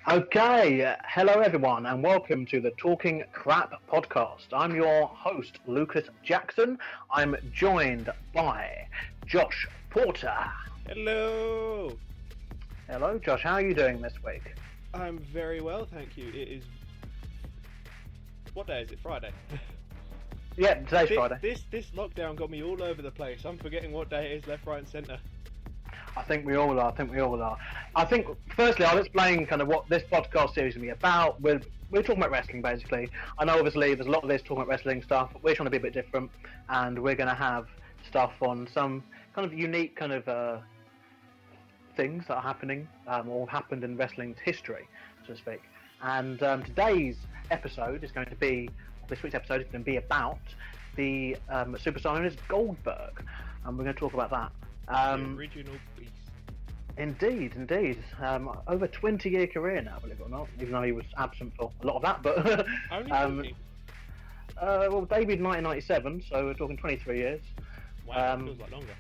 Okay, hello everyone, and welcome to the Talking Crap podcast. I'm your host, Lucas Jackson. I'm joined by Josh Porter. Hello! Hello, Josh. How are you doing this week? I'm very well, thank you. It is... What day is it? Friday. Yeah, today's Friday. This lockdown got me all over the place. I'm forgetting what day it is, left, right and centre. I think we all are. I think, firstly, I'll explain kind of what this podcast series is going to be about. We're talking about wrestling, basically. I know, obviously, there's a lot of this talking about wrestling stuff, but we're trying to be a bit different, and we're going to have stuff on some kind of unique kind of things that are happening or happened in wrestling's history, so to speak. And this week's episode is going to be about the superstar known as Goldberg, and we're going to talk about that. The original beast. Indeed. Over 20-year career now, believe it or not, even though he was absent for a lot of that. But Only 20? Well, debuted in 1997, so we're talking 23 years. Wow, it feels like longer.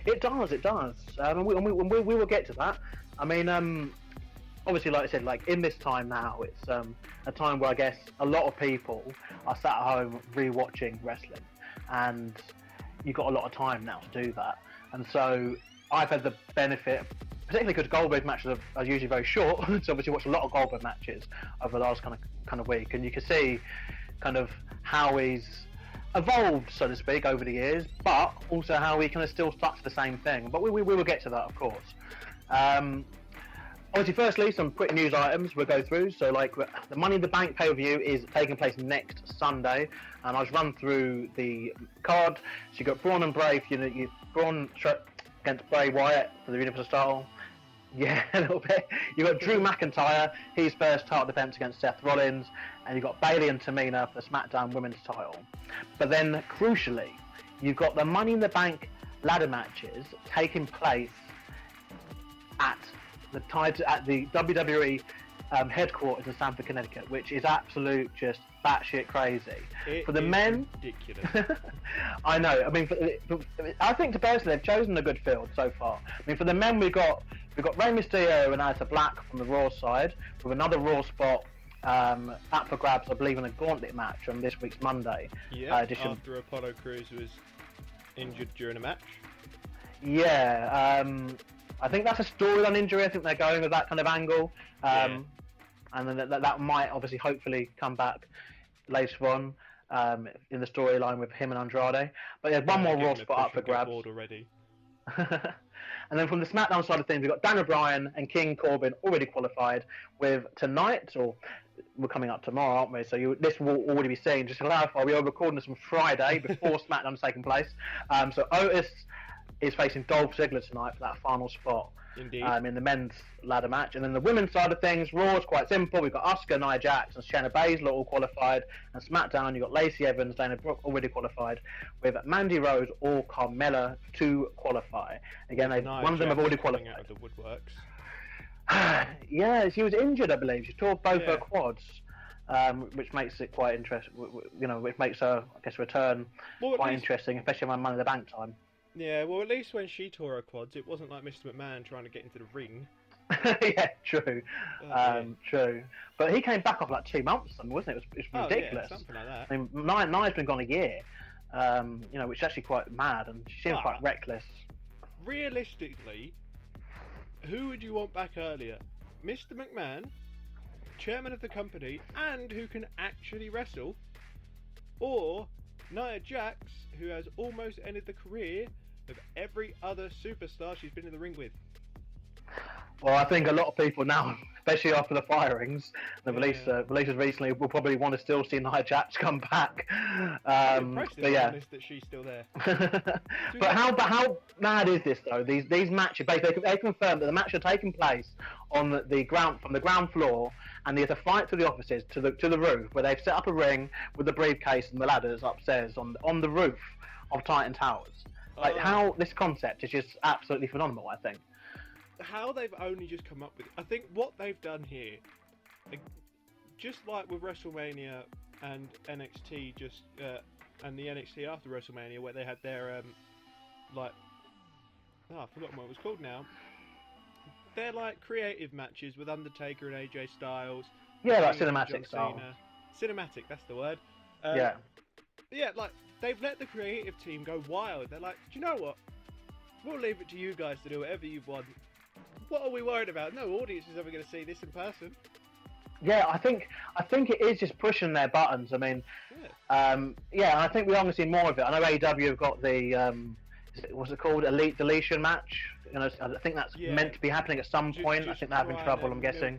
It does. And we will get to that. I mean, obviously, like I said, like in this time now, it's a time where I guess a lot of people are sat at home re-watching wrestling, and you've got a lot of time now to do that. And so I've had the benefit, particularly because Goldberg matches are usually very short, so obviously watched a lot of Goldberg matches over the last kind of week, and you can see kind of how he's evolved, so to speak, over the years, but also how he kind of still stuck to the same thing. But we will get to that, of course. Obviously, firstly, some quick news items we'll go through. So, like, the Money in the Bank pay-per-view is taking place next Sunday, and I'll just run through the card. So you've got Braun and Bray, Braun against Bray Wyatt for the Universal title. Yeah, a little bit. You've got Drew McIntyre, his first title defense against Seth Rollins, and you've got Bayley and Tamina for the SmackDown Women's title. But then, crucially, you've got the Money in the Bank ladder matches taking place at the WWE headquarters in Stamford, Connecticut, which is absolute just batshit crazy. For the men, ridiculous. I know. I mean, I think personally they've chosen a good field so far. I mean, for the men we've got Rey Mysterio and Aleister Black from the Raw side, with another Raw spot up for grabs, I believe, in a gauntlet match on this week's Monday edition. After Apollo Crews was injured during a match. Yeah. I think that's a storyline injury. I think they're going with that kind of angle. And then that might obviously hopefully come back later on in the storyline with him and Andrade. But there's one more Raw spot up for grabs. Already. And then from the SmackDown side of things, we've got Dan O'Brien and King Corbin already qualified, with tonight, or we're coming up tomorrow, aren't we? So this will already be seen. Just to clarify, we are recording this on Friday before SmackDown's taking place. So Otis is facing Dolph Ziggler tonight for that final spot. Indeed. In the men's ladder match. And then the women's side of things, Raw is quite simple. We've got Asuka, Nia Jax and Shayna Baszler all qualified. And SmackDown, you've got Lacey Evans, Dana Brooke already qualified, with Mandy Rose or Carmella to qualify. Again, one of them have already qualified. Out of the woodworks. Yeah, she was injured, I believe. She tore both her quads. Which makes it quite interesting, which makes her, I guess, return quite interesting, especially around Money in the Bank time. Yeah, well, at least when she tore her quads, it wasn't like Mr. McMahon trying to get into the ring. Yeah, true. True. But he came back off like 2 months, wasn't it? It's ridiculous. Yeah, something like that. I mean, Nia's been gone a year, which is actually quite mad, and she seems quite reckless. Realistically, who would you want back earlier? Mr. McMahon, chairman of the company, and who can actually wrestle? Or Nia Jax, who has almost ended the career of every other superstar she's been in the ring with? Well, I think a lot of people now, especially after the firings, the releases recently, will probably want to still see Nia Jax come back. But yeah, that she's still there. But how mad is this though? These matches, they confirmed that the matches are taking place on the ground, from the ground floor, and there's a fight to the offices to the roof, where they've set up a ring with the briefcase and the ladders upstairs on the roof of Titan Towers. Like how this concept is just absolutely phenomenal, I think. How they've only just come up with it. I think what they've done here, just like with WrestleMania and NXT, and the NXT after WrestleMania, where they had their I've forgotten what it was called now. they're like creative matches with Undertaker and AJ Styles. Yeah, like Cena and cinematic John style. Cena. Cinematic, that's the word. Yeah. Yeah, like they've let the creative team go wild. They're like, do you know what? We'll leave it to you guys to do whatever you want. What are we worried about? No audience is ever going to see this in person. Yeah, I think it is just pushing their buttons. I mean, yeah, I think we are going to see more of it. I know AEW have got the what's it called, Elite Deletion match. You know, I think that's meant to be happening at some point. I think they're having trouble. I'm guessing.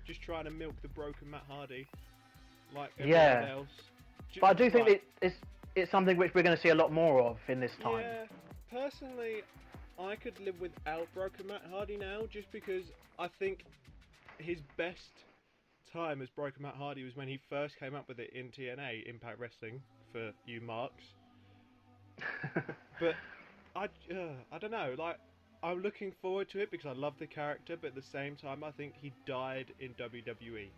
Just trying to milk the broken Matt Hardy, like everyone else. But I do think it's something which we're going to see a lot more of in this time. Yeah, personally, I could live without broken Matt Hardy now, just because I think his best time as broken Matt Hardy was when he first came up with it in TNA, Impact Wrestling, for you marks. But I don't know, like, I'm looking forward to it because I love the character, but at the same time I think he died in WWE.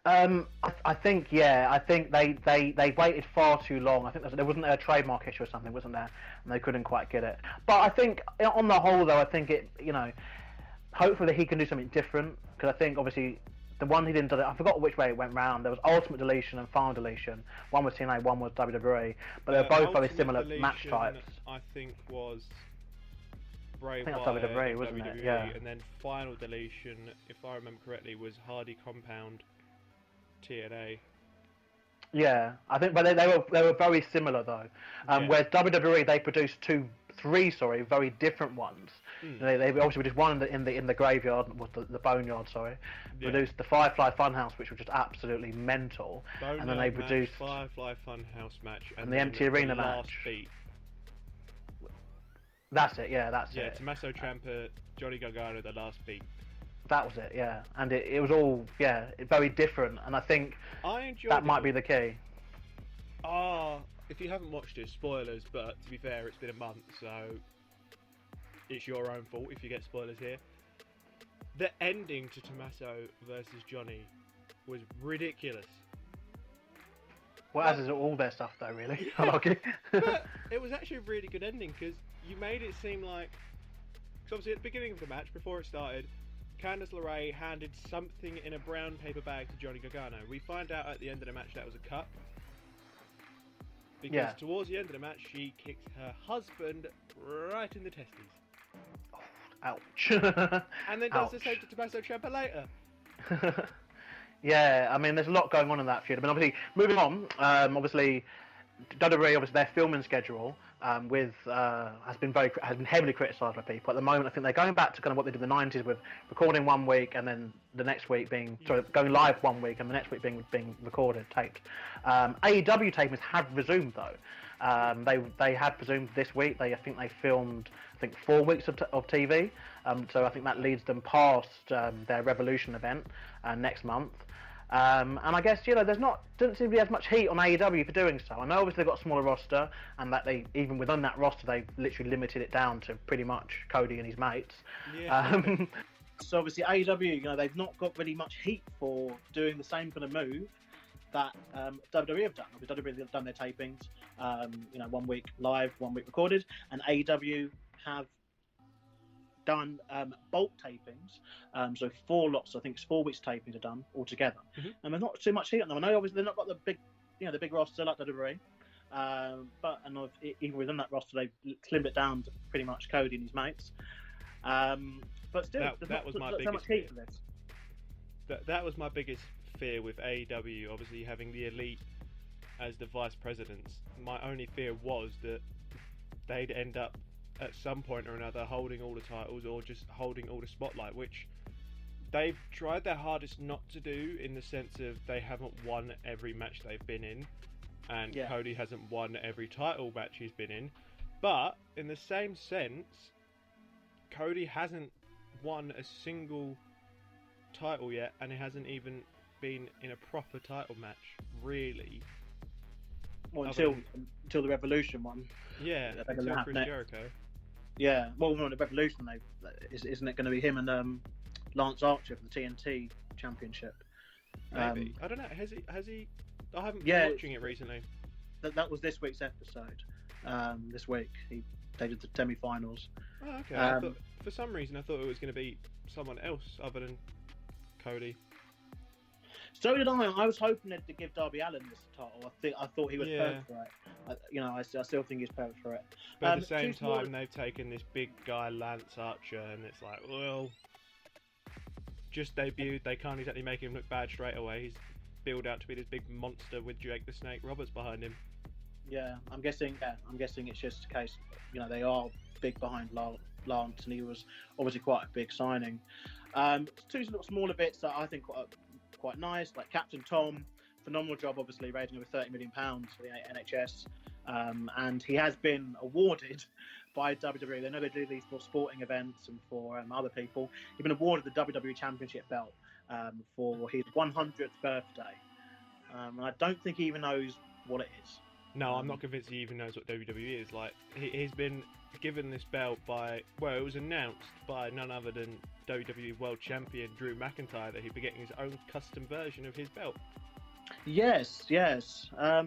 I think they waited far too long. I think there wasn't a trademark issue or something, wasn't there? And they couldn't quite get it. But I think on the whole, though, I think it, you know, hopefully he can do something different, because I think obviously the one he didn't do, I forgot which way it went round. There was Ultimate Deletion and Final Deletion. One was TNA, one was WWE, but they're both very similar match types. I think was Bray I think Wyatt that's WWE, wasn't it? Yeah. And then Final Deletion, if I remember correctly, was Hardy Compound TNA. Yeah, I think, but they were very similar though. Whereas WWE, they produced three very different ones. They obviously produced one in the graveyard, was the boneyard. Produced the Firefly Funhouse, which was just absolutely mental. Boneyard and then they produced Firefly Funhouse match and the Empty Arena match. Beat. That's it. Yeah, that's it. Yeah, Tommaso Ciampa, Johnny Gargano, the last beat. That was it, yeah. And it was all, very different. And I think that might be the key. If you haven't watched it, spoilers, but to be fair, it's been a month, so it's your own fault if you get spoilers here. The ending to Tommaso versus Johnny was ridiculous. Well, as is all their stuff, though, really. I like it. But it was actually a really good ending, because you made it seem like... Because obviously at the beginning of the match, before it started, Candice LeRae handed something in a brown paper bag to Johnny Gargano. We find out at the end of the match that was a cup. Because towards the end of the match, she kicks her husband right in the testes. Oh, ouch. And then does the same to Tommaso Ciampa later. Yeah, I mean, there's a lot going on in that feud. I mean, obviously, moving on, WWE, their filming schedule has been heavily criticised by people. At the moment, I think they're going back to kind of what they did in the 90s with recording one week and then the next week going live one week and the next week being recorded, taped. AEW tapings have resumed though. They had resumed this week. I think they filmed 4 weeks of TV. So I think that leads them past their Revolution event next month. And I guess, doesn't seem to be as much heat on AEW for doing so. I know obviously they've got a smaller roster, and that even within that roster, they literally limited it down to pretty much Cody and his mates. Yeah. So obviously AEW, they've not got really much heat for doing the same kind of move that WWE have done. WWE have done their tapings, 1 week live, 1 week recorded, and AEW have done bulk tapings, so 4 lots. I think it's 4 weeks tapings are done altogether, and there's not too much heat on them. I know obviously they've not got the big roster like WWE, but even within that roster they've slimmed it down to pretty much Cody and his mates. But still, that was my biggest so much heat for this. That was my biggest fear with AEW. Obviously having the Elite as the vice presidents, my only fear was that they'd end up at some point or another holding all the titles or just holding all the spotlight, which they've tried their hardest not to do, in the sense of they haven't won every match they've been in, and Cody hasn't won every title match he's been in. But in the same sense, Cody hasn't won a single title yet, and he hasn't even been in a proper title match, really. Well, until the Revolution one. Yeah, until Chris Jericho. Yeah, well, no, the Revolution, isn't it going to be him and Lance Archer for the TNT Championship? Maybe. I don't know. Has he? I haven't been watching it recently. That was this week's episode. This week they did the semi-finals. Oh, okay. I for some reason I thought it was going to be someone else other than Cody. So did I. I was hoping to give Darby Allin this title. I thought he was perfect for it. I still think he's perfect for it. But at the same time, they've taken this big guy Lance Archer, and it's like, well, just debuted. They can't exactly make him look bad straight away. He's built out to be this big monster with Jake the Snake Roberts behind him. Yeah, I'm guessing it's just a case. They are big behind Lance, and he was obviously quite a big signing. Two little smaller bits that I think quite nice, like Captain Tom, phenomenal job, obviously raising over £30 million for the NHS, and he has been awarded by WWE. They know they do these for sporting events and for other people. He's been awarded the WWE Championship belt for his 100th birthday, and I don't think he even knows what it is. No, I'm not convinced he even knows what WWE is. Like, he's been given this belt by, well, it was announced by none other than WWE World Champion Drew McIntyre that he'd be getting his own custom version of his belt. Yes. I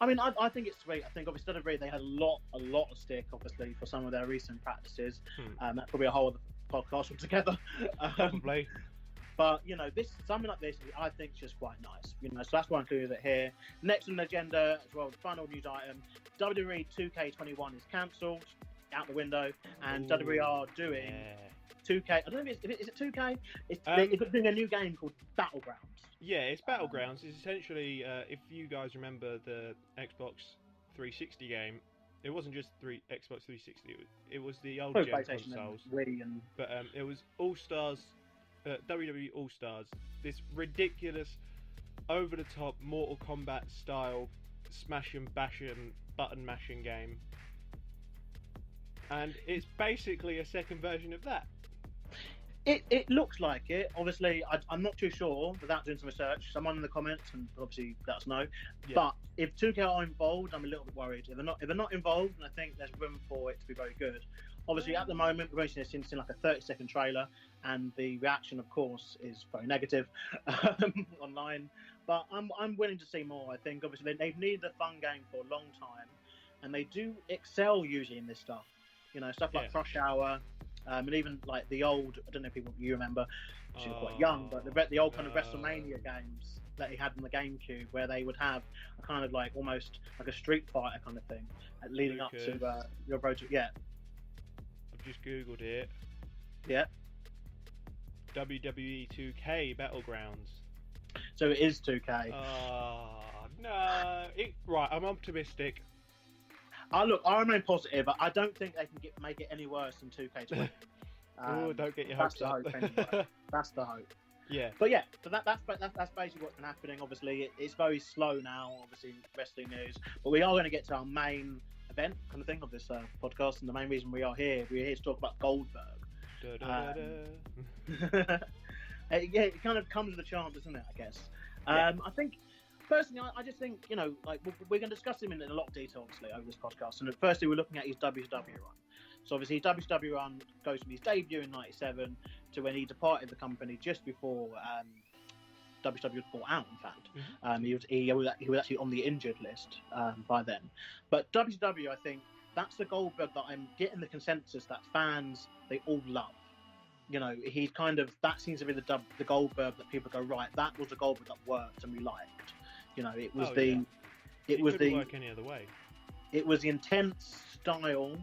mean, I think it's sweet. I think obviously WWE, they had a lot of stick, obviously, for some of their recent practices. That's probably a whole other podcast altogether. Probably. But something like this, I think is just quite nice. So that's why I included it here. Next on the agenda as well, the final news item: WWE 2K21 is cancelled, out the window, and WWE are doing 2K. I don't know if is it 2K. They're doing a new game called Battlegrounds. Yeah, it's Battlegrounds. It's essentially, if you guys remember the Xbox 360 game, it wasn't just Xbox 360. It was the old gen consoles. But it was All Stars. WWE All Stars, this ridiculous, over-the-top Mortal Kombat style smash and bash and button mashing game, and it's basically a second version of that. It looks like it. Obviously, I'm not too sure without doing some research. Someone in the comments and obviously let us know. Yeah. But if 2K are involved, I'm a little bit worried. If they're not involved, then I think there's room for it to be very good. Obviously, at the moment, we're only seeing like a 30-second trailer, and the reaction, of course, is very negative online. But I'm willing to see more. I think obviously they've needed a fun game for a long time, and they do excel usually in this stuff. Stuff like Crush Hour, and even like the old. I don't know if you remember. She's quite young, but the old kind of WrestleMania games that he had on the GameCube, where they would have a kind of like almost like a Street Fighter kind of thing, leading up to your project. Yeah. Just googled it. Yeah. WWE 2K Battlegrounds. So it is 2K. No. Right, I'm optimistic. I remain positive. I don't think they can make it any worse than 2K20. Don't get your hopes up. That's the hope. Anyway. That's the hope. Yeah. But yeah, so that's basically what's been happening. Obviously, it's very slow now. Obviously, wrestling news, but we are going to get to our main event kind of thing of this podcast, and the main reason we're here to talk about Goldberg. Yeah, it kind of comes with a chance, doesn't it? I guess. I think personally, I just think like we're going to discuss him in a lot of detail, obviously, over this podcast. And firstly, we're looking at his WCW run. So obviously, his WCW run goes from his debut in '97 to when he departed the company just before WCW was bought out. In fact, he was actually on the injured list by then. But WCW, I think that's the Goldberg that I'm getting the consensus that fans, they all love. He's kind of, that seems to be the Goldberg that people go, right, that was the Goldberg that worked and we liked. It was it couldn't work any other way. It was the intense style.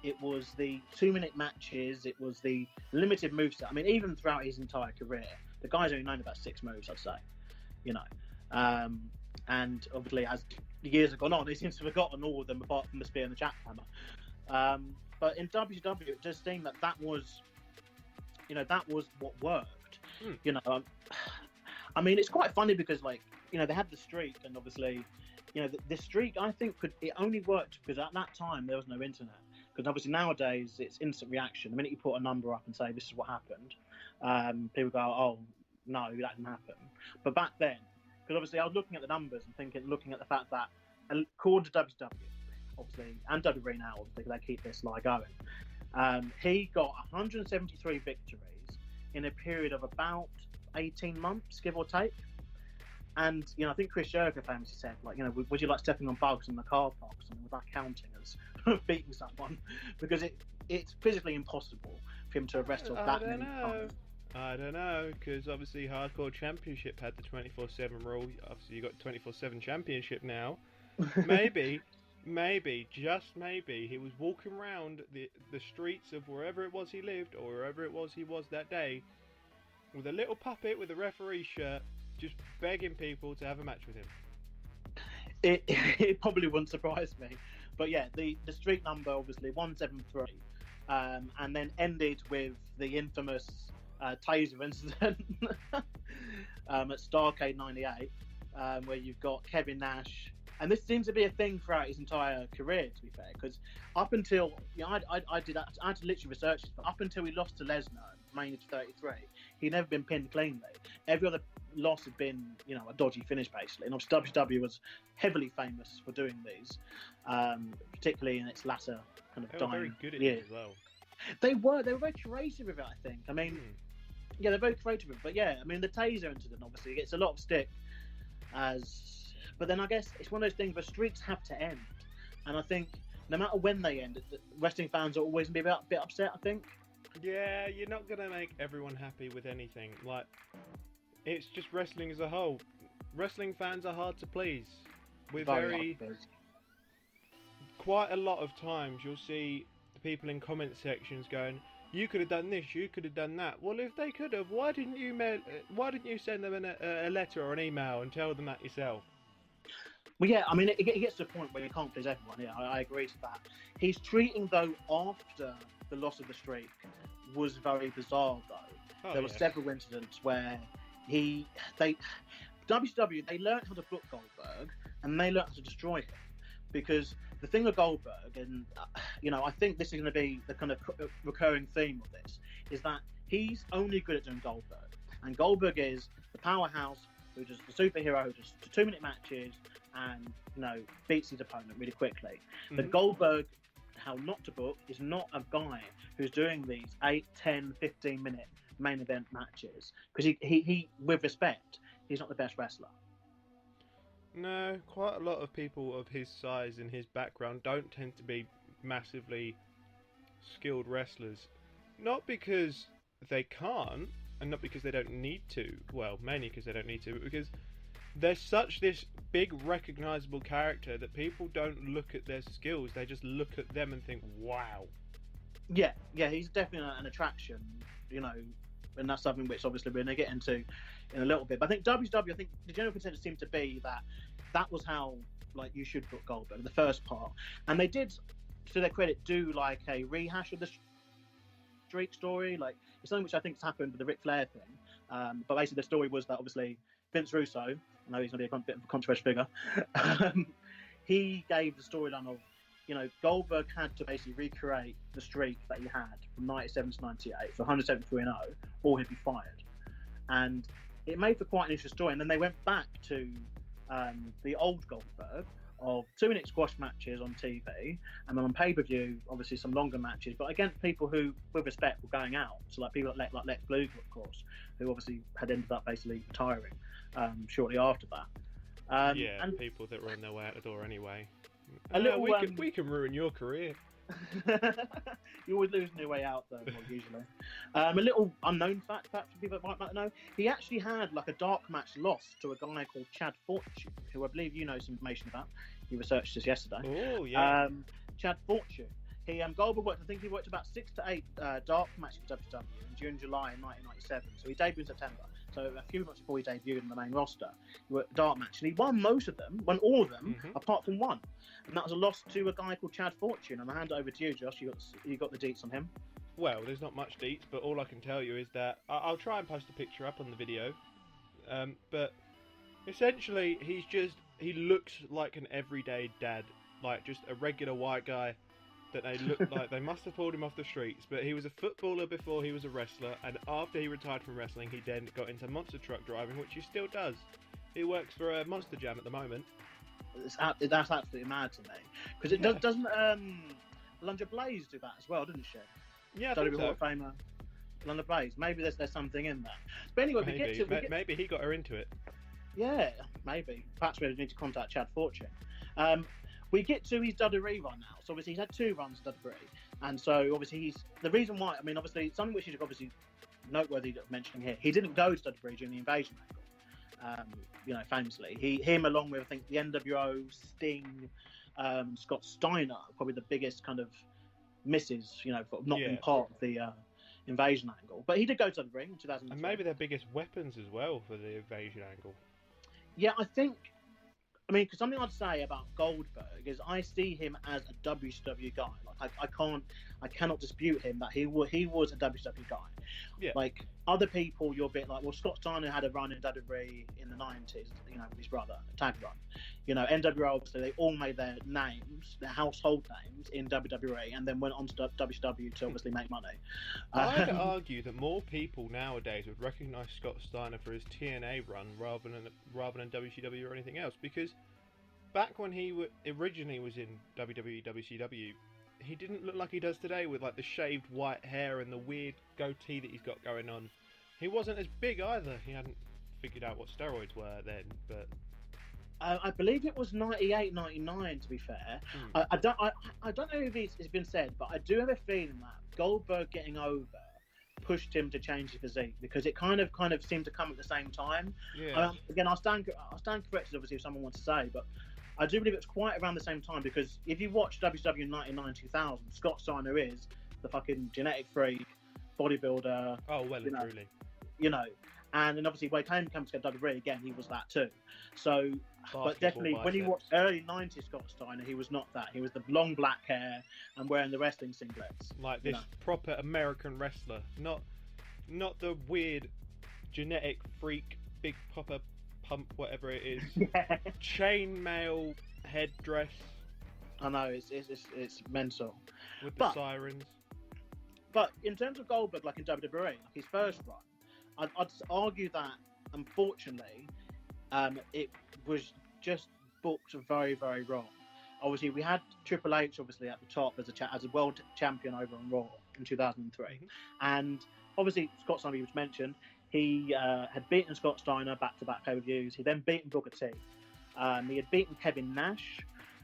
It was the 2-minute matches. It was the limited moveset. I mean, even throughout his entire career, the guy's only known about 6 moves, I'd say. And obviously, as the years have gone on, he seems to have forgotten all of them apart from the spear and the jackhammer. But in WCW, it just seemed that was what worked. I mean, it's quite funny because they had the streak, and obviously, the streak, I think it only worked because at that time there was no internet. Because obviously nowadays it's instant reaction. The minute you put a number up and say this is what happened, people go, oh no, that didn't happen. But back then, because obviously I was looking at the numbers and looking at the fact that according to WCW, obviously, and WWE now, obviously, they keep this lie going. He got 173 victories in a period of about 18 months, give or take. And I think Chris Jericho famously said, would you like stepping on bugs in the car parks and without counting as beating someone? Because it's physically impossible for him to have wrestled I that don't many know. times. I don't know, because obviously Hardcore Championship had the 24/7 rule. Obviously you got 24/7 Championship now. Maybe, just maybe, he was walking around the streets of wherever it was he lived, or wherever it was he was that day, with a little puppet with a referee shirt, just begging people to have a match with him. It probably wouldn't surprise me, but yeah, the street number obviously 173, and then ended with the infamous taser incident at Starrcade '98, where you've got Kevin Nash, and this seems to be a thing throughout his entire career, to be fair, because up until I had to literally research this, but up until he lost to Lesnar, Mania 33, he'd never been pinned cleanly. Every other loss had been, a dodgy finish basically, and obviously WWE was heavily famous for doing these, particularly in its latter kind of They were very dying good at years. it as well. They were very creative with it, I think. I mean, yeah, they're very creative with it, but yeah, I mean, the taser incident obviously gets a lot of stick but then I guess it's one of those things where streaks have to end, and I think no matter when they end, wrestling fans are always going to be a bit upset, I think. Yeah, you're not going to make everyone happy with anything. Like, it's just wrestling as a whole. Wrestling fans are hard to please. Quite a lot of times you'll see the people in comment sections going, you could have done this, you could have done that. Well, if they could have, why didn't you send them a letter or an email and tell them that yourself? Well, yeah, I mean, it gets to a point where you can't please everyone. Yeah, I agree to that. His treating, though, after the loss of the streak was very bizarre, though. There were several incidents where WCW, they learned how to book Goldberg, and they learned how to destroy him. Because the thing with Goldberg, and, I think this is going to be the kind of recurring theme of this, is that he's only good at doing Goldberg. And Goldberg is the powerhouse who does the superhero who does 2-minute matches and beats his opponent really quickly. Mm-hmm. But Goldberg, how not to book, is not a guy who's doing these 8, 10, 15-minute main event matches, because he, with respect, he's not the best wrestler. No, quite a lot of people of his size and his background don't tend to be massively skilled wrestlers. Not because they can't, and not because they don't need to. Well, mainly because they don't need to, but because there's such this big recognisable character that people don't look at their skills, they just look at them and think, wow. Yeah, he's definitely an attraction, and that's something which obviously we're going to get into in a little bit. But I think WCW, the general consensus seemed to be that was how you should book Goldberg in the first part, and they did, to their credit, do a rehash of the streak story. It's something which I think has happened with the Ric Flair thing, but basically the story was that obviously Vince Russo, I know he's going to be a bit of a controversial figure, he gave the storyline of Goldberg had to basically recreate the streak that he had from 97 to 98, so 173-0, or he'd be fired. And it made for quite an interesting story. And then they went back to the old Goldberg of 2-minute squash matches on TV, and then on pay-per-view, obviously some longer matches, but against people who, with respect, were going out. So people like Lex Luger, of course, who obviously had ended up basically retiring shortly after that. And people that were on their way out the door anyway. We can ruin your career. You always lose on your way out, though, usually. A little unknown fact, perhaps for people that might not know, he actually had a dark match loss to a guy called Chad Fortune, who I believe you know some information about. You researched this yesterday. Oh, yeah. Chad Fortune. Goldberg worked about 6 to 8 dark matches for WWE in June, July in 1997. So he debuted in September. So a few months before he debuted in the main roster, he worked a dark match, and he won won all of them, apart from one, and that was a loss to a guy called Chad Fortune. And I hand it over to you, Josh. You got the deets on him. Well, there's not much deets, but all I can tell you is that I'll try and post a picture up on the video. But essentially, he looks like an everyday dad, just a regular white guy. That they look like they must have pulled him off the streets, but he was a footballer before he was a wrestler, and after he retired from wrestling, he then got into monster truck driving, which he still does. He works for Monster Jam at the moment. That's absolutely mad to me, because doesn't Alundra Blaze do that as well, doesn't she? Yeah, I think so. Hall of Famer Alundra Blaze. Maybe there's something in there. But anyway, maybe he got her into it. Yeah, maybe. Perhaps we need to contact Chad Fortune. We get to his WWE run now. So obviously he's had 2 runs at WWE. And so obviously he's the reason why. I mean, obviously something which is obviously noteworthy of mentioning here. He didn't go to WWE during the invasion angle. Famously, him along with I think the NWO, Sting, Scott Steiner, probably the biggest kind of misses, for not being part of the invasion angle. But he did go to the ring in 2003. And maybe their biggest weapons as well for the invasion angle. Yeah, because something I'd say about Goldberg is I see him as a WCW guy. Like I cannot dispute him that he was a WCW guy. Yeah. Like other people, you're a bit like, well, Scott Steiner had a run in WWE in the 90s, with his brother, a tag run. NWO, obviously, they all made their names, their household names in WWE, and then went on to WCW to obviously make money. I'd argue that more people nowadays would recognise Scott Steiner for his TNA run rather than WCW or anything else, because back when he originally was in WWE, WCW, he didn't look like he does today with like the shaved white hair and the weird goatee that he's got going on. He wasn't as big either. He hadn't figured out what steroids were then, but I believe it was 98, 99 to be fair. I don't know if it's been said, but I do have a feeling that Goldberg getting over pushed him to change his physique, because it kind of seemed to come at the same time. Yeah. Again, I'll stand corrected obviously if someone wants to say, but I do believe it's quite around the same time, because if you watch WCW in 99, 2000, Scott Steiner is the fucking genetic freak, bodybuilder. Oh, well and truly. And then obviously when he comes to WWE again, he was that too. So, but definitely biceps. When you watch early 90s Scott Steiner, he was not that. He was the long black hair and wearing the wrestling singlets. Like this proper American wrestler, not the weird genetic freak, big proper pump, whatever it is. Yeah. Chainmail headdress. I know, it's mental. With the sirens. But in terms of Goldberg, like in WWE, like his first run, I'd argue that, unfortunately, it was just booked very, very wrong. Obviously, we had Triple H obviously at the top as a world champion over on Raw in 2003, and obviously Scott Steiner, was mentioned, he had beaten Scott Steiner back-to-back pay-per-views. He then beaten Booker T. He had beaten Kevin Nash.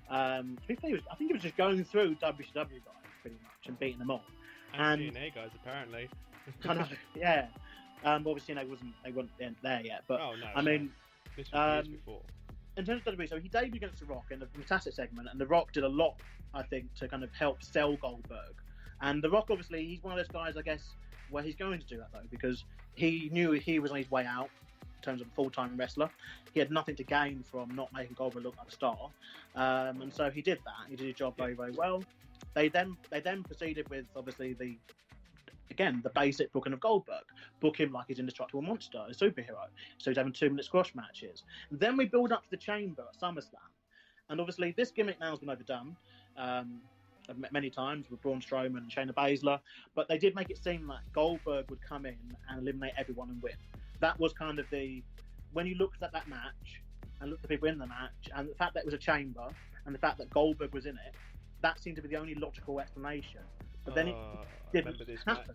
To be fair, I think he was just going through WCW guys pretty much and beating them all. And TNA guys, apparently. I know, yeah. Obviously, they weren't there yet. But I mean, this was years before. In terms of WWE, so he debuted against The Rock in a fantastic segment, and The Rock did a lot, I think, to kind of help sell Goldberg. And The Rock, obviously, he's one of those guys, I guess, where he's going to do that though, because he knew he was on his way out in terms of a full-time wrestler. He had nothing to gain from not making Goldberg look like a star, and so he did that. He did his job very, very well. They then proceeded with obviously the basic booking of Goldberg. Book him like he's an indestructible monster, a superhero. So he's having 2-minute squash matches. And then we build up to the Chamber at SummerSlam, and obviously this gimmick now has been overdone many times with Braun Strowman and Shayna Baszler, but they did make it seem like Goldberg would come in and eliminate everyone and win. That was kind of when you looked at that match and looked at the people in the match, and the fact that it was a chamber and the fact that Goldberg was in it, that seemed to be the only logical explanation. But then it didn't happen.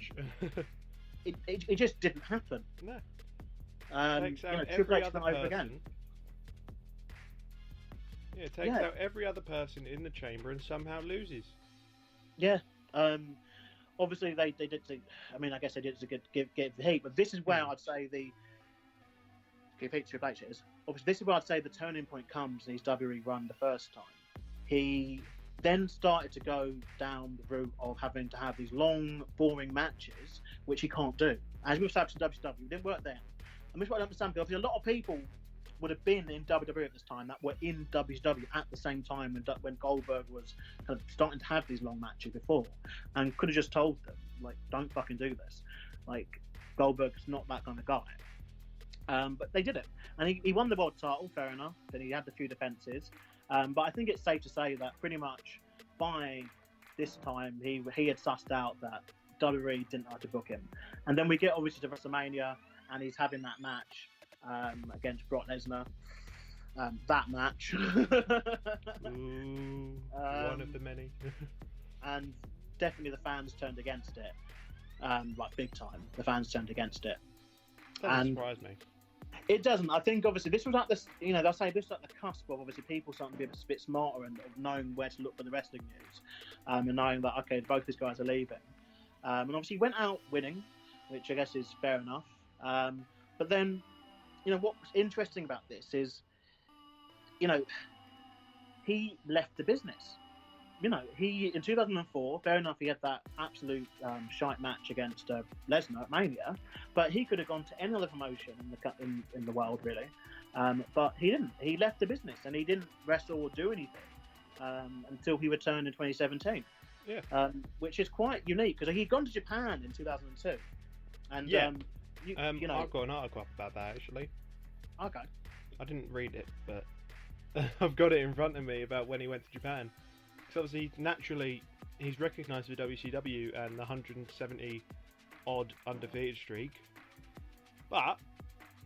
it just didn't happen. No. Takes out every other person. Yeah, it takes out every other person in the chamber and somehow loses. Yeah. Obviously, they did. I mean, I guess they did to give the heat, but this is where I'd say give heat to Triple H is. Obviously, this is where I'd say the turning point comes in his WWE run the first time. He then started to go down the route of having to have these long, boring matches, which he can't do. As we've established in WCW, it didn't work then. And this is what I understand, because obviously a lot of people would have been in WWE at this time that were in WCW at the same time when Goldberg was kind of starting to have these long matches before, and could have just told them, like, don't fucking do this. Like, Goldberg's not that kind of guy. But they did it. And he won the world title, fair enough, and he had a few defences. But I think it's safe to say that pretty much by this time he had sussed out that WWE didn't like to book him. And then we get obviously to WrestleMania, and he's having that match against Brock Lesnar. That match. Ooh, one of the many. And definitely the fans turned against it. Like big time. The fans turned against it. That surprised me. It doesn't. I think obviously this was at this, they'll say this was at the cusp of obviously people starting to be a bit smarter and of knowing where to look for the wrestling news, and knowing that okay, both these guys are leaving, and obviously he went out winning, which I guess is fair enough. But then, what's interesting about this is, he left the business. He in 2004, fair enough, he had that absolute shite match against Lesnar at Mania, but he could have gone to any other promotion in the world really, but he didn't. He left the business and he didn't wrestle or do anything until he returned in 2017. Yeah, which is quite unique because he'd gone to Japan in 2002, and I've got an article up about that actually. Okay, I didn't read it, but I've got it in front of me about when he went to Japan. Because obviously, naturally, he's recognised for WCW and the 170 odd undefeated streak, but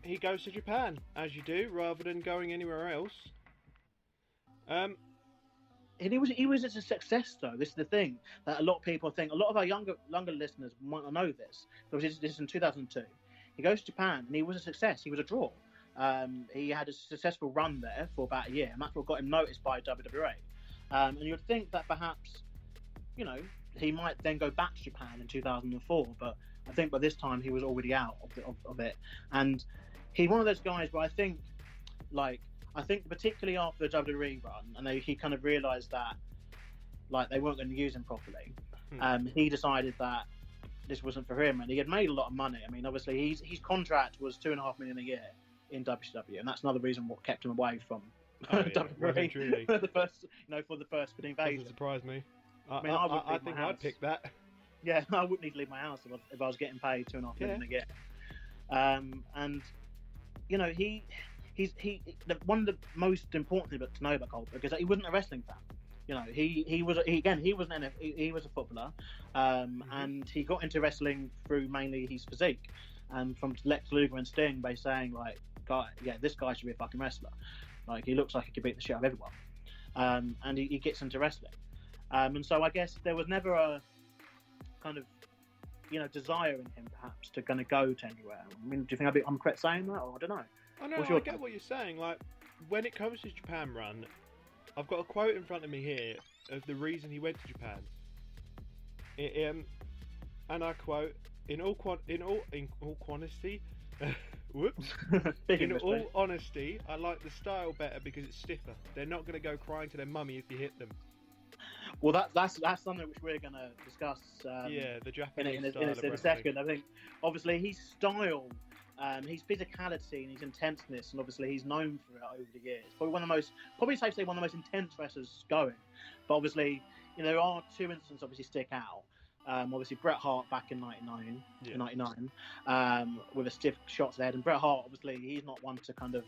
he goes to Japan as you do, rather than going anywhere else. And he was a success though. This is the thing that a lot of people think. A lot of our younger listeners might not know this. Because this is in 2002. He goes to Japan and he was a success. He was a draw. He had a successful run there for about a year, and that's what got him noticed by WWE. And you would think that perhaps, he might then go back to Japan in 2004, but I think by this time he was already out of it. And he's one of those guys where I think particularly after the WWE run, and he kind of realised that, they weren't going to use him properly. He decided that this wasn't for him, and he had made a lot of money. I mean, obviously his contract was $2.5 million a year in WCW, and that's another reason what kept him away from WWE for the first invasion. Doesn't surprise me. I think I'd pick that. Yeah, I wouldn't need to leave my house if I was getting paid $2.5 million a year. And he's one of the most important things to know about Goldberg is that he wasn't a wrestling fan. He was a footballer, and he got into wrestling through mainly his physique, and from Lex Luger and Sting by saying this guy should be a fucking wrestler. He looks like he could beat the shit out of everyone, and he gets into wrestling, and so I guess there was never a kind of desire in him perhaps to kind of go to anywhere. I mean, do you think I'm correct saying that, or I don't know? I know, I get what you're saying. When it comes to his Japan run, I've got a quote in front of me here of the reason he went to Japan. And I quote: "In all honesty, whoops. In all honesty, I like the style better because it's stiffer. They're not going to go crying to their mummy if you hit them." Well, that's something which we're going to discuss. The Japanese style in a second. I think obviously his style, his physicality and his intenseness, and obviously he's known for it over the years. Probably safe to say one of the most intense wrestlers going. But obviously, there are two instances obviously stick out. Obviously Bret Hart back in 99, with a stiff shot to the head, and Bret Hart obviously he's not one to kind of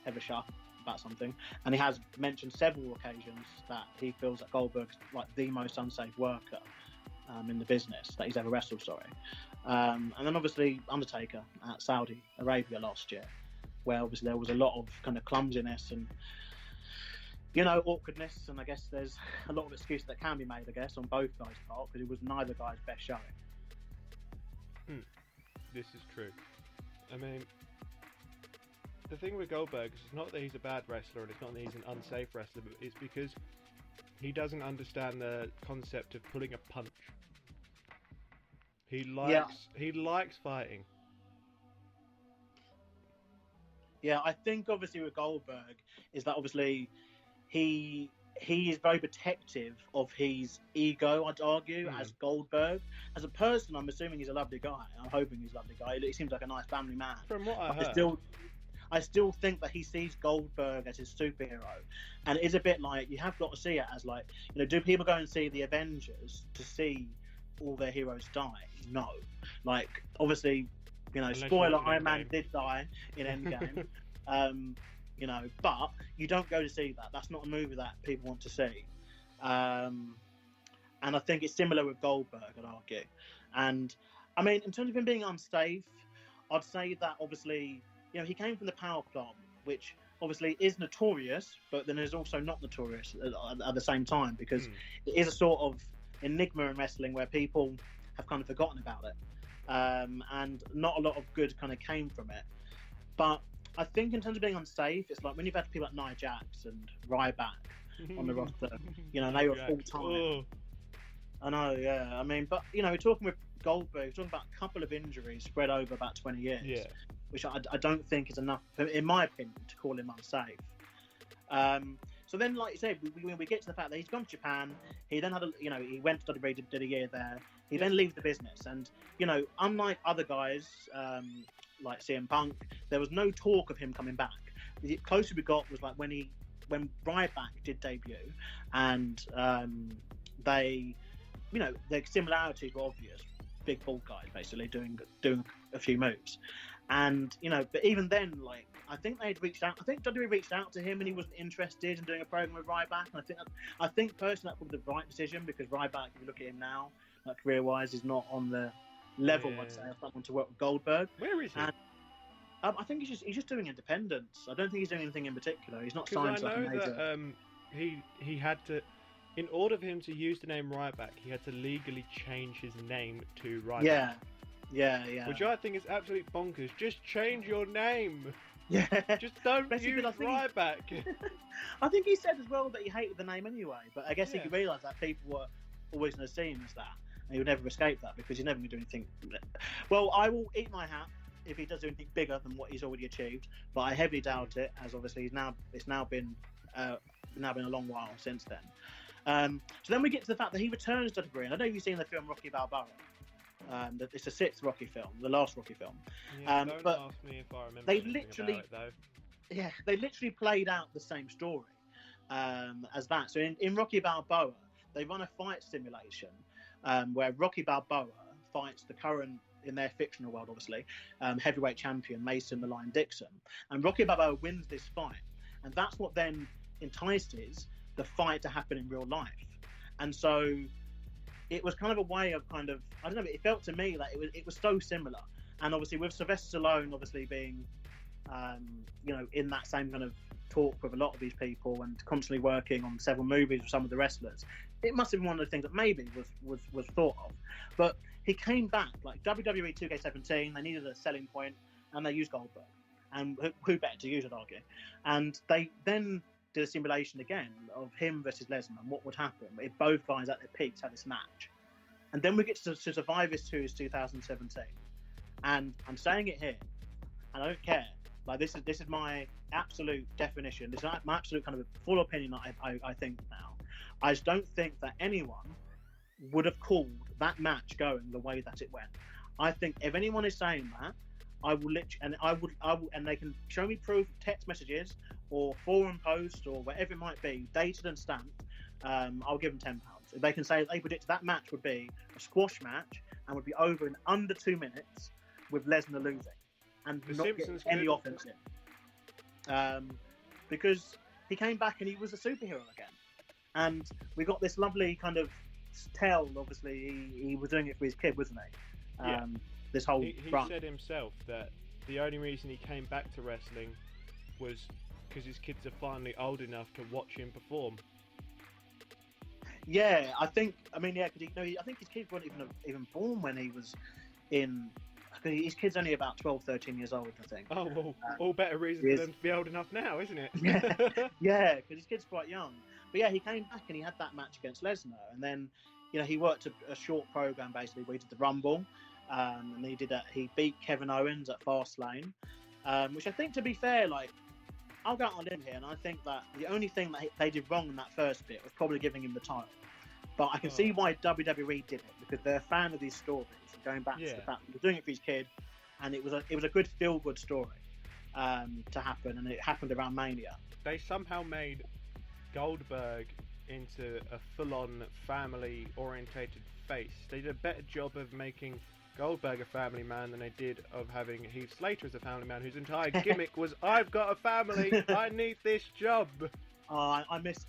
ever shut about something, and he has mentioned several occasions that he feels that Goldberg's the most unsafe worker in the business that he's ever wrestled. And then obviously Undertaker at Saudi Arabia last year, where obviously there was a lot of kind of clumsiness and awkwardness, and I guess there's a lot of excuses that can be made, I guess, on both guys' part, because it was neither guy's best showing. This is true. I mean, the thing with Goldberg is not that he's a bad wrestler, and it's not that he's an unsafe wrestler, but it's because he doesn't understand the concept of pulling a punch. He likes fighting. Yeah, I think obviously with Goldberg is that obviously he is very protective of his ego, I'd argue, as Goldberg. As a person, I'm assuming he's a lovely guy. I'm hoping he's a lovely guy. He seems like a nice family man. From what I heard. I still think that he sees Goldberg as his superhero. And it is a bit like, you have got to see it as do people go and see the Avengers to see all their heroes die? No. Obviously, spoiler, Iron Man did die in Endgame. But you don't go to see that. That's not a movie that people want to see. And I think it's similar with Goldberg, I'd argue. And I mean, in terms of him being unsafe, I'd say that obviously, he came from the power plant, which obviously is notorious, but then is also not notorious at the same time, because it is a sort of enigma in wrestling where people have kind of forgotten about it. And not a lot of good kind of came from it. But I think in terms of being unsafe, it's like when you've had people like Nia Jax and Ryback on the roster, you know, they were full time. Oh. I know, yeah. I mean, but you know, we're talking with Goldberg, we're talking about a couple of injuries spread over about 20 years, Yeah. which I don't think is enough, in my opinion, to call him unsafe. So then, like you said, we get to the fact that he's gone to Japan. He then had he went to WWE, did a year there. He then leaves the business, and you know, unlike other guys like CM Punk, there was no talk of him coming back. The closest we got was like when Ryback did debut, and they, you know, the similarities were obvious. Big bald guy, basically doing a few moves, and you know, but even then, like, I think they'd reached out. I think WWE reached out to him, and he wasn't interested in doing a program with Ryback. And I think personally that's probably the right decision, because Ryback, if you look at him now, like career-wise, is not on the level, I'd say, of someone to work with Goldberg. Where is he? And, I think he's just doing independence. I don't think he's doing anything in particular. He's not signed to like a major. That he had to, in order for him to use the name Ryback, he had to legally change his name to Ryback. Yeah. Which I think is absolutely bonkers. Just change your name. Yeah. Just don't Basically, use Ryback. I think he said as well that he hated the name anyway, but I guess he Yeah. could realise that people were always going to see him as that, and he would never escape that, because he's never going to do anything. Well, I will eat my hat if he does do anything bigger than what he's already achieved, but I heavily doubt it, as obviously it's now been a long while since then. So then we get to the fact that he returns to WWE, and I know you've seen the film Rocky Balboa. It's the 6th Rocky film, the last Rocky film. Yeah, don't but ask me if I remember they anything literally- about it, though. Yeah, they literally played out the same story as that. So in Rocky Balboa, they run a fight simulation where Rocky Balboa fights the current, in their fictional world obviously, heavyweight champion Mason the Lion Dixon. And Rocky Balboa wins this fight. And that's what then entices the fight to happen in real life. And so it was kind of a way of I don't know, it felt to me like it was so similar. And obviously with Sylvester Stallone obviously being, you know, in that same kind of talk with a lot of these people and constantly working on several movies with some of the wrestlers, it must have been one of the things that maybe was thought of. But he came back, like WWE 2K17, they needed a selling point, and they used Goldberg. And who better to use, I'd argue. And they then did a simulation again of him versus Lesnar and what would happen if both guys at their peaks had this match. And then we get to Survivor Series 2017. And I'm saying it here, and I don't care. Like, this is my absolute definition. This is my absolute kind of full opinion that I think now. I just don't think that anyone would have called that match going the way that it went. I think if anyone is saying that, I will and they can show me proof, text messages or forum posts or whatever it might be, dated and stamped. I'll give them £10. If they can say they predict that match would be a squash match and would be over in under 2 minutes with Lesnar losing and The not Simpsons getting any could. offense in, because he came back and he was a superhero again, and we got this lovely kind of tell. Obviously, he was doing it for his kid, wasn't he? Yeah. This whole He run. said himself that the only reason he came back to wrestling was because his kids are finally old enough to watch him perform. Yeah, I think. I mean, yeah, because I think his kids weren't even born when he was in. His kid's only about 12, 13 years old, I think. Oh, well, all better reason for them to be old enough now, isn't it? Yeah, because his kid's quite young. But yeah, he came back and he had that match against Lesnar, and then he worked a short program basically where he did the Rumble, and he beat Kevin Owens at Fastlane, which I think, to be fair, like, I'll go out on a limb here, and I think that the only thing that they did wrong in that first bit was probably giving him the title. But I can see why WWE did it, because they're a fan of these stories, going back to the fact that he was doing it for his kid, and it was a good feel-good story to happen, and it happened around Mania. They somehow made Goldberg into a full-on family-orientated face. They did a better job of making Goldberg a family man than they did of having Heath Slater as a family man, whose entire gimmick was, I've got a family, I need this job. Oh, I miss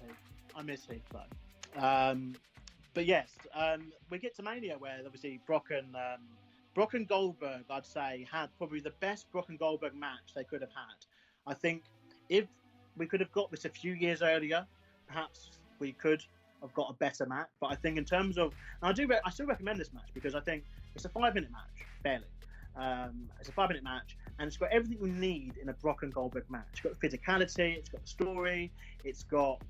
Heath though. But yes, we get to Mania, where obviously Brock and Goldberg, I'd say, had probably the best Brock and Goldberg match they could have had. I think if we could have got this a few years earlier, perhaps we could have got a better match. But I think in terms of, and I still recommend this match, because I think it's a 5-minute match, barely. It's a 5-minute match, and it's got everything we need in a Brock and Goldberg match. It's got the physicality, it's got the story, it's got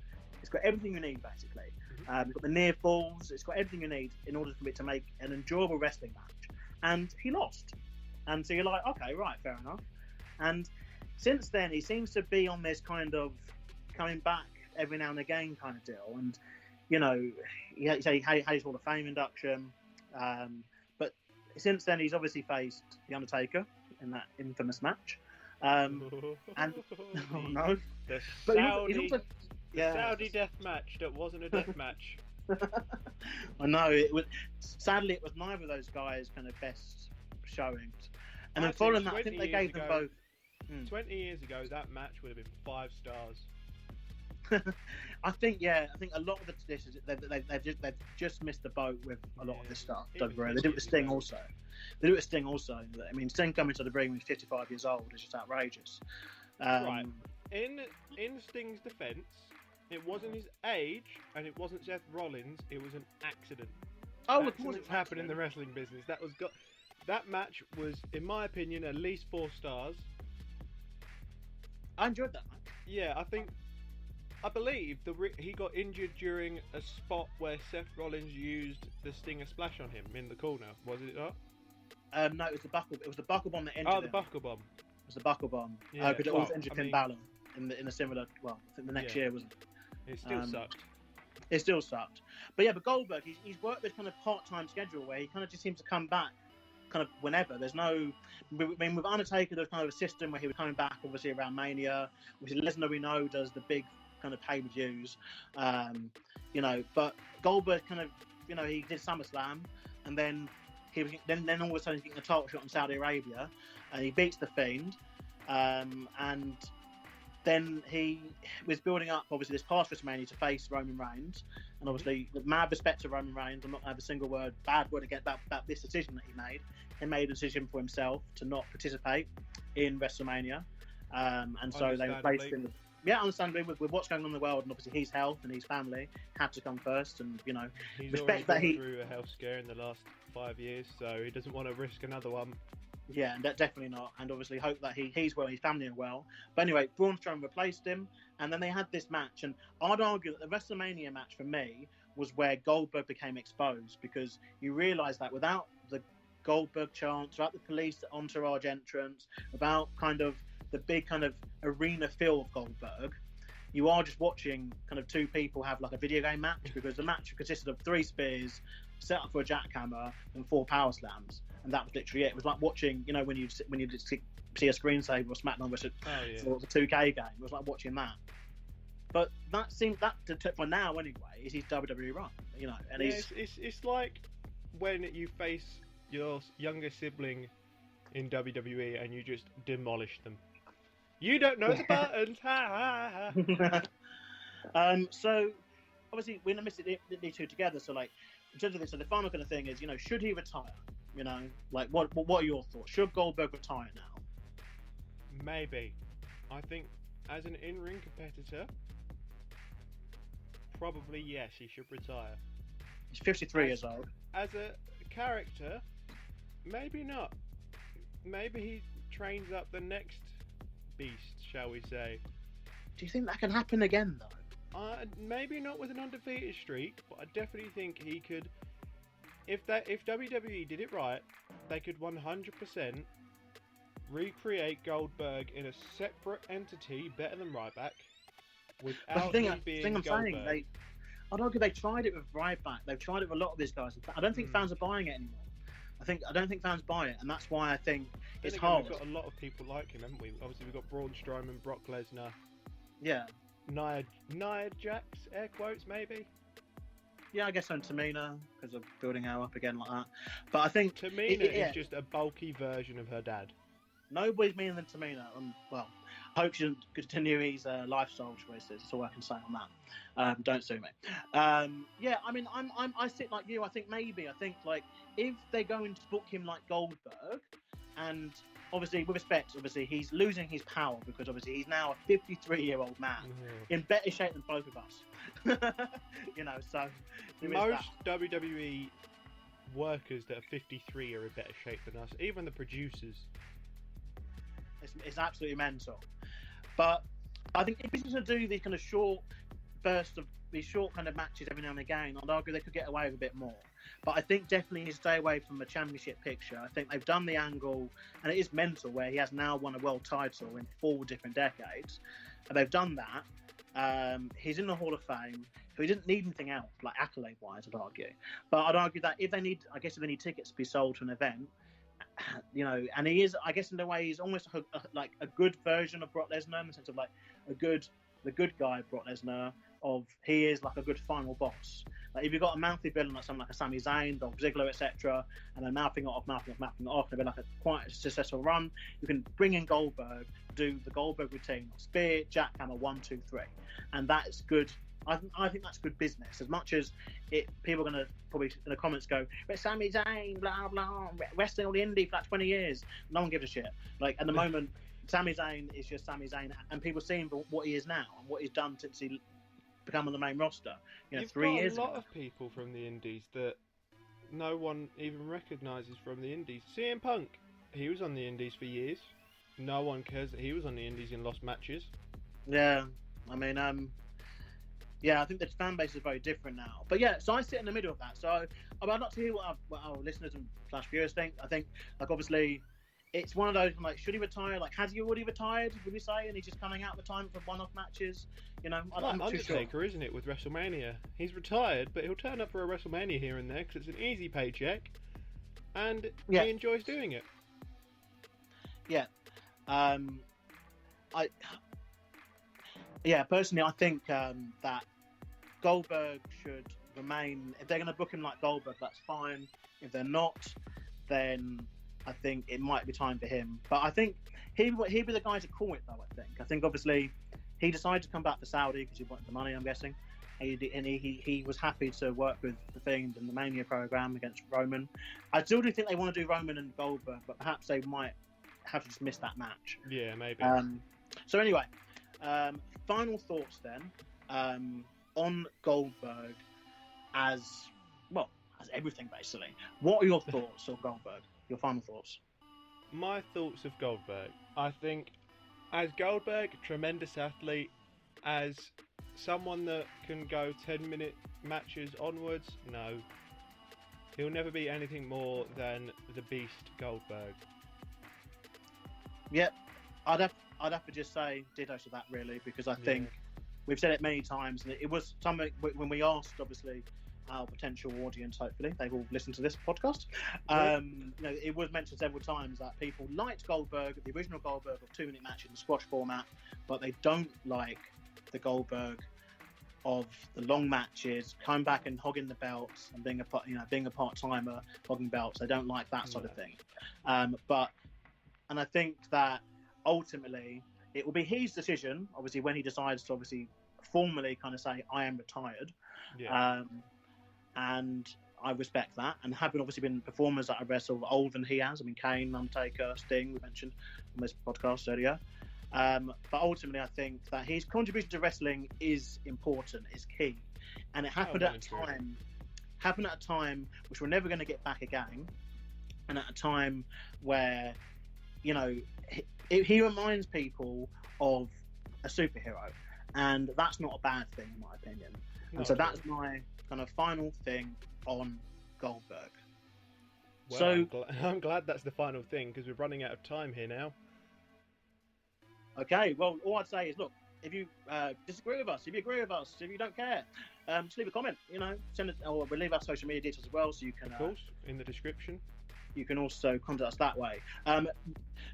everything you need basically. It's got the near falls, it's got everything you need in order for it to make an enjoyable wrestling match. And he lost, and so you're like, okay, right, fair enough. And since then, he seems to be on this kind of coming back every now and again kind of deal. And you know, he had his Hall of Fame induction. But since then, he's obviously faced The Undertaker in that infamous match. And oh no, the but Saudi, he's also, the Saudi death match that wasn't a death match. I know it was. Sadly, it was neither of those guys' kind of best showings. And then following that, I think they gave them both. 20 years ago, that match would have been 5 stars. I think a lot of the traditions they've just missed the boat with a lot of this stuff. Don't worry, they do it with Sting also. I mean, Sting coming to the ring when he's 55 years old is just outrageous. Right. In Sting's defence, it wasn't his age and it wasn't Seth Rollins. It was an accident. Oh, accidents happen in the wrestling business. That match was, in my opinion, at least 4 stars. I enjoyed that match. Yeah, I believe he got injured during a spot where Seth Rollins used the Stinger Splash on him in the corner. Was it not? No, it was the buckle. It was the buckle bomb that ended. Oh, the buckle bomb. It was the buckle bomm. Yeah, because it also injured Finn Balor in a similar. Well, I think the next year was. It still sucked. It still sucked. But Goldberg, he's worked this kind of part-time schedule where he kind of just seems to come back kind of whenever. There's no, I mean, with Undertaker, there's kind of a system where he was coming back obviously around Mania, which Lesnar we know does the big kind of pay-per-views, but Goldberg kind of, he did SummerSlam, and then he was then all of a sudden he's getting a title shot in Saudi Arabia, and he beats the Fiend, and then he was building up obviously this past WrestleMania to face Roman Reigns, and obviously with mad respect to Roman Reigns, I'm not going to have a single bad word again about this decision that he made. He made a decision for himself to not participate in WrestleMania, and so they replaced him. Yeah, understandably, with what's going on in the world, and obviously his health and his family had to come first, and he's respect that he through a health scare in the last 5 years, so he doesn't want to risk another one. Yeah, and definitely not, and obviously hope that he's well, his family are well. But anyway, Braun Strowman replaced him, and then they had this match, and I'd argue that the WrestleMania match for me was where Goldberg became exposed, because you realise that without the Goldberg chants, without the police entourage entrance, without kind of the big kind of arena feel of Goldberg, you are just watching kind of two people have like a video game match, because the match consisted of 3 spears set up for a jackhammer and 4 power slams, and that was literally it. It was like watching, when you just see a screensaver or SmackDown versus or a 2K game. It was like watching that. But that seemed for now anyway is his WWE run, and it's like when you face your younger sibling in WWE and you just demolish them. You don't know the buttons. Ha ha ha. So obviously we're gonna miss these two together. So like in terms of this, so the final kind of thing is, should he retire? Like what are your thoughts? Should Goldberg retire now? Maybe. I think as an in-ring competitor, probably yes, he should retire. He's 53 years old. As a character, maybe not. Maybe he trains up the next beast, shall we say. Do you think that can happen again, though? Maybe not with an undefeated streak, but I definitely think he could. If WWE did it right, they could 100% recreate Goldberg in a separate entity, better than Ryback, without him being Goldberg. I'd argue they tried it with Ryback. They've tried it with a lot of these guys. I don't think fans are buying it anymore. I don't think fans buy it, and that's why I think it's hard. We've got a lot of people like him, haven't we? Obviously, we've got Braun Strowman, Brock Lesnar. Yeah. Nia Jax, air quotes, maybe. Yeah, I guess so. Tamina, because of building her up again like that. But I think Tamina is just a bulky version of her dad. Nobody's meaner than Tamina. Well, I hope she doesn't continue his lifestyle choices. That's all I can say on that. Don't sue me. Yeah, I mean, I sit like you. I think like if they're going to book him like Goldberg, and obviously with respect, he's losing his power because obviously he's now a 53-year-old man in better shape than both of us. So most WWE workers that are 53 are in better shape than us. Even the producers. It's absolutely mental. But I think if he's going to do these kind of short bursts of these short kind of matches every now and again, I'd argue they could get away with a bit more. But I think definitely he stay away from the championship picture. I think they've done the angle, and it is mental, where he has now won a world title in 4 different decades. And they've done that. He's in the Hall of Fame, so he didn't need anything else, like accolade-wise, I'd argue. But I'd argue that if they need tickets to be sold to an event, you know, and he is, I guess in a way, he's almost like a good version of Brock Lesnar, in the sense of like the good guy Brock Lesnar, of he is like a good final boss. Like if you've got a mouthy villain like someone like a Sami Zayn, Dolph Ziggler, etc., and then mouthing it off, and it'll be like a quite successful run. You can bring in Goldberg, do the Goldberg routine, spear, jackhammer, 1, 2, 3, and that's good. I think that's good business. As much as people are going to probably in the comments go, but Sami Zayn, blah blah, wrestling on the indie for like 20 years. No one gives a shit. Like at the moment, Sami Zayn is just Sami Zayn, and people see him for what he is now and what he's done since he become on the main roster. You know, You've 3 got years a lot ago. of people from the indies that no one even recognises from the indies. CM Punk, he was on the indies for years. No one cares that he was on the indies and lost matches. Yeah, I mean, yeah, I think the fan base is very different now. But yeah, so I sit in the middle of that. So I'd like to hear what our listeners and / viewers think. I think, like, obviously, it's one of those, like, should he retire? Like, has he already retired, would we say? And he's just coming out of the time for one-off matches? You know, I'm not too sure. Undertaker, isn't it, with WrestleMania? He's retired, but he'll turn up for a WrestleMania here and there because it's an easy paycheck, and Yeah. he enjoys doing it. Yeah. Personally, I think that Goldberg should remain. If they're going to book him like Goldberg, that's fine. If they're not, then I think it might be time for him. But I think he'd be the guy to call it, though. I think obviously he decided to come back to Saudi because he wanted the money, I'm guessing. He was happy to work with the Fiend and the Mania program against Roman. I still do think they want to do Roman and Goldberg, but perhaps they might have to just miss that match. Yeah, maybe. So anyway, final thoughts then on Goldberg as everything basically. What are your thoughts on Goldberg? Your final thoughts? My thoughts of Goldberg. I think, as Goldberg, tremendous athlete. As someone that can go 10-minute matches onwards, no. He'll never be anything more than the Beast Goldberg. Yep, I'd have to just say ditto to that, really, because I think we've said it many times, and it was something when we asked, obviously, our potential audience, hopefully they've all listened to this podcast. You know, it was mentioned several times that people liked Goldberg, the original Goldberg of 2-minute match in the squash format, but they don't like the Goldberg of the long matches, coming back and hogging the belts and being a part-timer, hogging belts. They don't like that sort of thing. And I think that ultimately it will be his decision, obviously, when he decides to formally kind of say, I am retired. Yeah. And I respect that. And having obviously been performers that I wrestle older than he has, I mean, Kane, Undertaker, Sting, we mentioned on this podcast earlier. But ultimately, I think that his contribution to wrestling is important, is key. And it happened at a time which we're never going to get back again. And at a time where, you know, he reminds people of a superhero, and that's not a bad thing in my opinion. And so that's my kind of final thing on Goldberg. Well, so I'm glad that's the final thing, because we're running out of time here now. Okay, well, all I'd say is, look, if you disagree with us, if you agree with us, if you don't care, just leave a comment. You know, send it, or we'll leave our social media details as well, so you can. Of course, in the description. You can also contact us that way.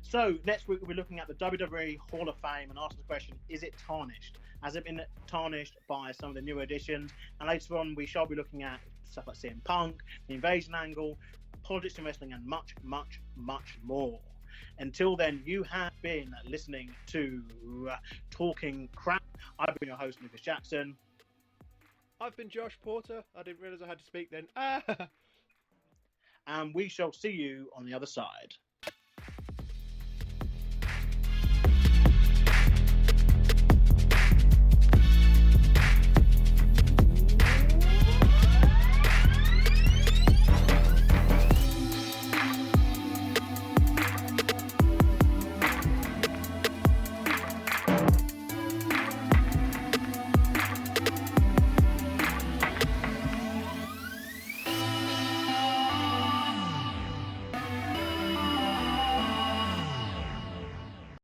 So next week we'll be looking at the WWE Hall of Fame and asking the question: is it tarnished? Has it been tarnished by some of the new additions? And later on, we shall be looking at stuff like CM Punk, the invasion angle, politics in wrestling, and much, much, much more. Until then, you have been listening to Talking Crap. I've been your host, Lucas Jackson. I've been Josh Porter. I didn't realise I had to speak then. And we shall see you on the other side.